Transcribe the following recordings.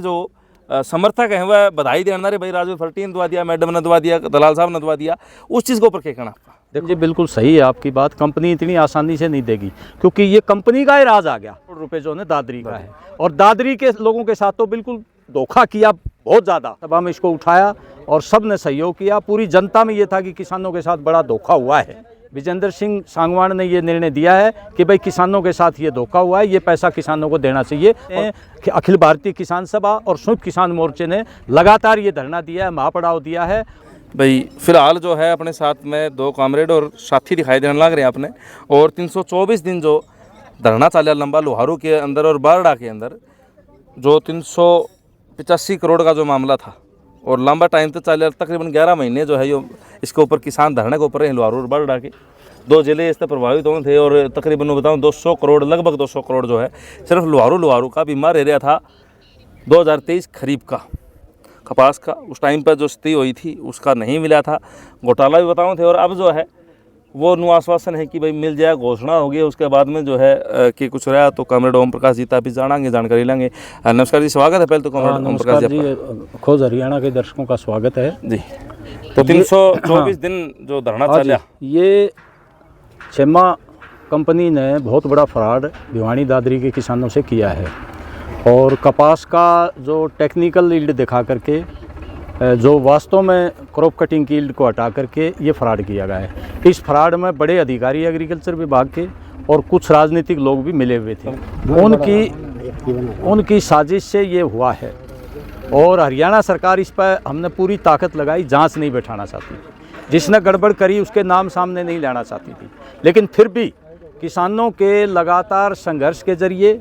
जो समर्थक हैं वह बधाई देना रहे भाई राजू फर्टी ने दवा दिया, मैडम ने दवा दिया, दलाल साहब ने दवा दिया, उस चीज़ के ऊपर क्या कहना आपका? देखिए बिल्कुल सही है आपकी बात। कंपनी इतनी आसानी से नहीं देगी क्योंकि ये कंपनी का ही राज आ गया। रुपए जो है दादरी का है और दादरी के लोगों के साथ तो बिल्कुल धोखा किया बहुत ज़्यादा। तब हम इसको उठाया और सब ने सहयोग किया। पूरी जनता में ये था कि किसानों के साथ बड़ा धोखा हुआ है। विजेंद्र सिंह सांगवान ने ये निर्णय दिया है कि भाई किसानों के साथ ये धोखा हुआ है, ये पैसा किसानों को देना चाहिए। अखिल भारतीय किसान सभा और संयुक्त किसान मोर्चे ने लगातार ये धरना दिया है, महापड़ाव दिया है। भाई फिलहाल जो है अपने साथ में 2 कॉमरेड और साथी दिखाई देने लग रहे हैं अपने, और 324 दिन जो धरना चला लंबा लोहारू के अंदर और बारडा के अंदर, जो 385 करोड़ का जो मामला था और लंबा टाइम तक चल तकरीबन 11 महीने जो है ये इसके ऊपर किसान धरने के ऊपर है। लोहारू और बारडा के 2 जिले इससे प्रभावित हुए थे और तकरीबन मैं बताऊँ 200 करोड़ लगभग 200 करोड़ जो है सिर्फ लोहारू का बीमार एरिया था। 2023 खरीफ का कपास का उस टाइम पर जो स्थिति हुई थी उसका नहीं मिला था, घोटाला भी बताऊँ थे। और अब जो है वो नु आश्वासन है कि भाई मिल जाए, घोषणा हो गई। उसके बाद में जो है कि कुछ रहा तो कॉमरेड ओम प्रकाश जी भी जानेंगे, जानकारी लेंगे। नमस्कार जी, स्वागत है पहले तो कॉमरेड ओम प्रकाश जी। खोज हरियाणा के दर्शकों का स्वागत है जी। तो 324 दिन जो धरना चला, ये छेमा कंपनी ने बहुत बड़ा फ्रॉड भिवानी दादरी के किसानों से किया है और कपास का जो टेक्निकल यील्ड दिखा करके जो वास्तव में क्रॉप कटिंग की यील्ड को हटा करके ये फ्रॉड किया गया है। इस फ्रॉड में बड़े अधिकारी एग्रीकल्चर विभाग के और कुछ राजनीतिक लोग भी मिले हुए थे। उनकी साजिश से ये हुआ है और हरियाणा सरकार इस पर हमने पूरी ताकत लगाई, जांच नहीं बैठाना चाहती। जिसने गड़बड़ करी उसके नाम सामने नहीं लाना चाहती थी, लेकिन फिर भी किसानों के लगातार संघर्ष के जरिए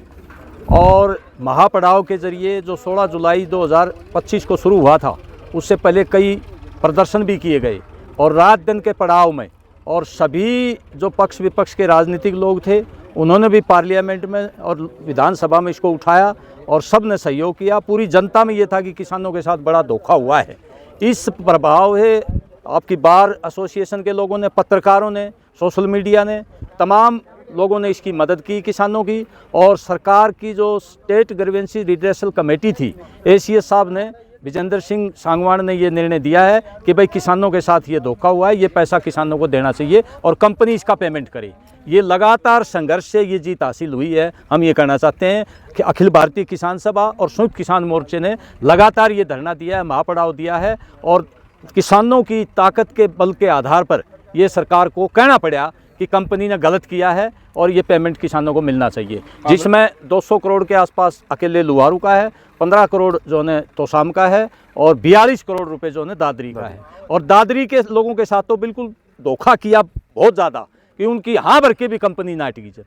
और महापड़ाव के जरिए जो 16 जुलाई 2025 को शुरू हुआ था, उससे पहले कई प्रदर्शन भी किए गए और रात दिन के पड़ाव में, और सभी जो पक्ष विपक्ष के राजनीतिक लोग थे उन्होंने भी पार्लियामेंट में और विधानसभा में इसको उठाया और सब ने सहयोग किया। पूरी जनता में ये था कि किसानों के साथ बड़ा धोखा हुआ है। इस प्रभाव है आपकी बार एसोसिएशन के लोगों ने, पत्रकारों ने, सोशल मीडिया ने, तमाम लोगों ने इसकी मदद की किसानों की। और सरकार की जो स्टेट ग्रीवेंसी रिड्रेसल कमेटी थी, ACS साहब ने, विजेंद्र सिंह सांगवान ने ये निर्णय दिया है कि भाई किसानों के साथ ये धोखा हुआ है, ये पैसा किसानों को देना चाहिए और कंपनी इसका पेमेंट करे। ये लगातार संघर्ष से ये जीत हासिल हुई है। हम ये कहना चाहते हैं कि अखिल भारतीय किसान सभा और संयुक्त किसान मोर्चे ने लगातार ये धरना दिया है, महापड़ाव दिया है और किसानों की ताकत के बल के आधार पर ये सरकार को कहना पड़ा कि कंपनी ने गलत किया है और ये पेमेंट किसानों को मिलना चाहिए, जिसमें 200 करोड़ के आसपास अकेले लोहारू का है, 15 करोड़ जो है तोसाम का है और 42 करोड़ रुपए जो है दादरी का है। और दादरी के लोगों के साथ तो बिल्कुल धोखा किया बहुत ज़्यादा कि उनकी हाँ भर के भी कंपनी ना टिकी जाए,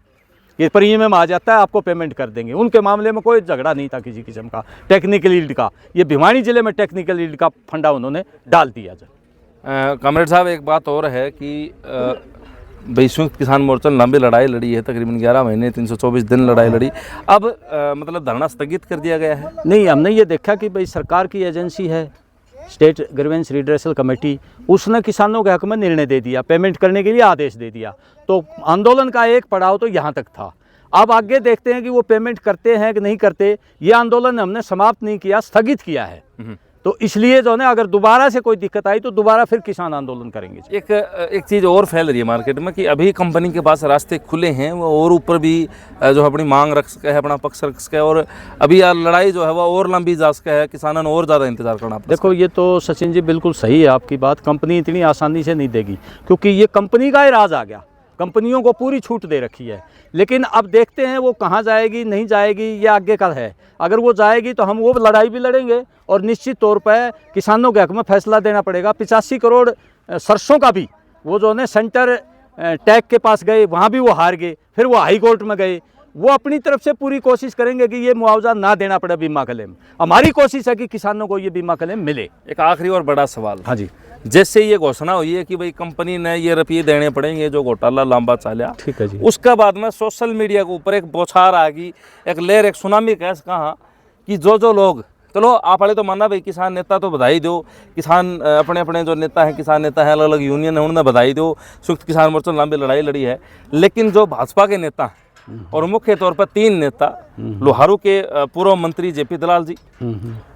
ये प्रीमियम में आ जाता है, आपको पेमेंट कर देंगे। उनके मामले में कोई झगड़ा नहीं था किसी किस्म का टेक्निकल यील्ड का। ये भिवानी जिले में टेक्निकल यील्ड का फंडा उन्होंने डाल दिया जाए। कॉमरेड साहब, एक बात और है कि भाई संयुक्त किसान मोर्चा ने लंबी लड़ाई लड़ी है, तकरीबन 11 महीने 324 दिन लड़ाई लड़ी। अब मतलब धरना स्थगित कर दिया गया है? नहीं, हमने ये देखा कि भाई सरकार की एजेंसी है स्टेट ग्रीवेंस रिड्रेसल कमेटी, उसने किसानों के हक में निर्णय दे दिया, पेमेंट करने के लिए आदेश दे दिया। तो आंदोलन का एक पड़ाव तो यहाँ तक था। अब आगे देखते हैं कि वो पेमेंट करते हैं कि नहीं करते। ये आंदोलन हमने समाप्त नहीं किया, स्थगित किया है। तो इसलिए जो है अगर दोबारा से कोई दिक्कत आई तो दोबारा फिर किसान आंदोलन करेंगे। एक चीज़ और फैल रही है मार्केट में कि अभी कंपनी के पास रास्ते खुले हैं, वो और ऊपर भी जो अपनी मांग रख सके है, अपना पक्ष रख सके, और अभी लड़ाई जो है वो और लंबी जा सके है, किसानों ने और ज़्यादा इंतजार करना। देखो, ये तो सचिन जी बिल्कुल सही है आपकी बात। कंपनी इतनी आसानी से नहीं देगी क्योंकि ये कंपनी का ही राज आ गया। कंपनियों को पूरी छूट दे रखी है, लेकिन अब देखते हैं वो कहाँ जाएगी, नहीं जाएगी, ये आगे का है। अगर वो जाएगी तो हम वो लड़ाई भी लड़ेंगे और निश्चित तौर पर किसानों के हक में फैसला देना पड़ेगा। 85 करोड़ सरसों का भी वो जो है सेंटर टैग के पास गए, वहाँ भी वो हार गए, फिर वो हाई कोर्ट में गए। वो अपनी तरफ से पूरी कोशिश करेंगे कि ये मुआवजा ना देना पड़े, बीमा क्लेम। हमारी कोशिश है कि किसानों को ये बीमा क्लेम मिले। एक आखिरी और बड़ा सवाल। हाँ जी, जैसे ये घोषणा हुई है कि भाई कंपनी ने ये रुपये देने पड़ेंगे जो घोटाला लंबा चला, ठीक है जी, उसके बाद में सोशल मीडिया के ऊपर एक बौछार आ गई, एक लहर, एक सुनामी कह कहा कि जो लोग, चलो आप वाले तो माना भाई किसान नेता तो बधाई दो, किसान अपने अपने जो नेता हैं, किसान नेता हैं, अलग अलग यूनियन है, उन्होंने बधाई दो, संयुक्त किसान मोर्चा लंबी लड़ाई लड़ी है, लेकिन जो भाजपा के नेता और मुख्य तौर पर 3 नेता, लोहारू के पूर्व मंत्री जेपी दलाल जी,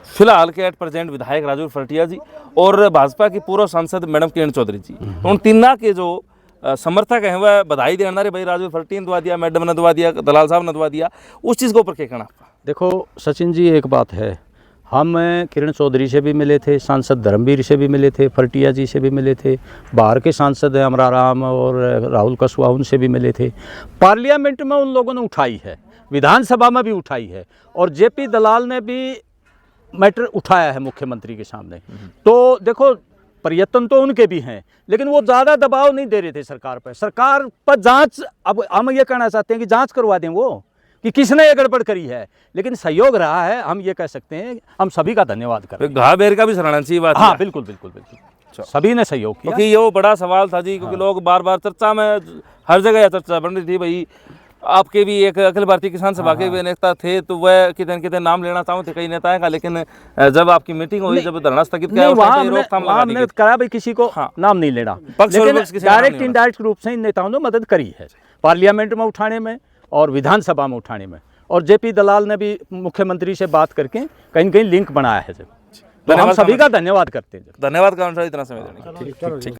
फिलहाल के एट प्रेजेंट विधायक राजू फरटिया जी और भाजपा की पूर्व सांसद मैडम किरण चौधरी जी, तो उन तीनों के जो समर्थक हैं वह बधाई देना रहे, भाई राजू फरटी ने दवा दिया, मैडम ने दवा दिया, दलाल साहब ने दवा दिया, उस चीज़ के ऊपर क्या कहना आपका? देखो सचिन जी, एक बात है, हम किरण चौधरी से भी मिले थे, सांसद धर्मवीर से भी मिले थे, फरटिया जी से भी मिले थे, बाहर के सांसद हैं अमरा राम और राहुल कसवा, उनसे भी मिले थे। पार्लियामेंट में उन लोगों ने उठाई है, विधानसभा में भी उठाई है, और जेपी दलाल ने भी मैटर उठाया है मुख्यमंत्री के सामने। तो देखो, प्रयत्न तो उनके भी हैं, लेकिन वो ज़्यादा दबाव नहीं दे रहे थे सरकार पर जांच। अब हम ये कहना चाहते हैं कि जांच करवा दें वो, कि किसने ये गड़बड़ करी है, लेकिन सहयोग रहा है, हम ये कह सकते हैं। हम सभी का धन्यवाद करते हैं। घाबेर का भी सराहना चाहिए बात। हाँ, बिल्कुल बिल्कुल बिल्कुल, सभी ने सहयोग किया। क्योंकि ये बड़ा सवाल था जी, क्योंकि लोग बार बार चर्चा में, हर जगह यह चर्चा बन रही थी, भाई आपके भी एक अखिल भारतीय किसान सभा के भी नेता थे, तो वह कितने नाम लेना चाहते थे कई नेताओं का, लेकिन जब आपकी मीटिंग हुई, जब धरना स्थगित किया, हमने कहा भाई किसी को नाम नहीं लेना, लेकिन डायरेक्ट इनडायरेक्ट रूप से इन नेताओं ने मदद करी है, पार्लियामेंट में उठाने में और विधानसभा में उठाने में। और जेपी दलाल ने भी मुख्यमंत्री से बात करके कहीं न कहीं लिंक बनाया है, तो हम सभी का धन्यवाद करते हैं। धन्यवाद का इतना समय देने के लिए।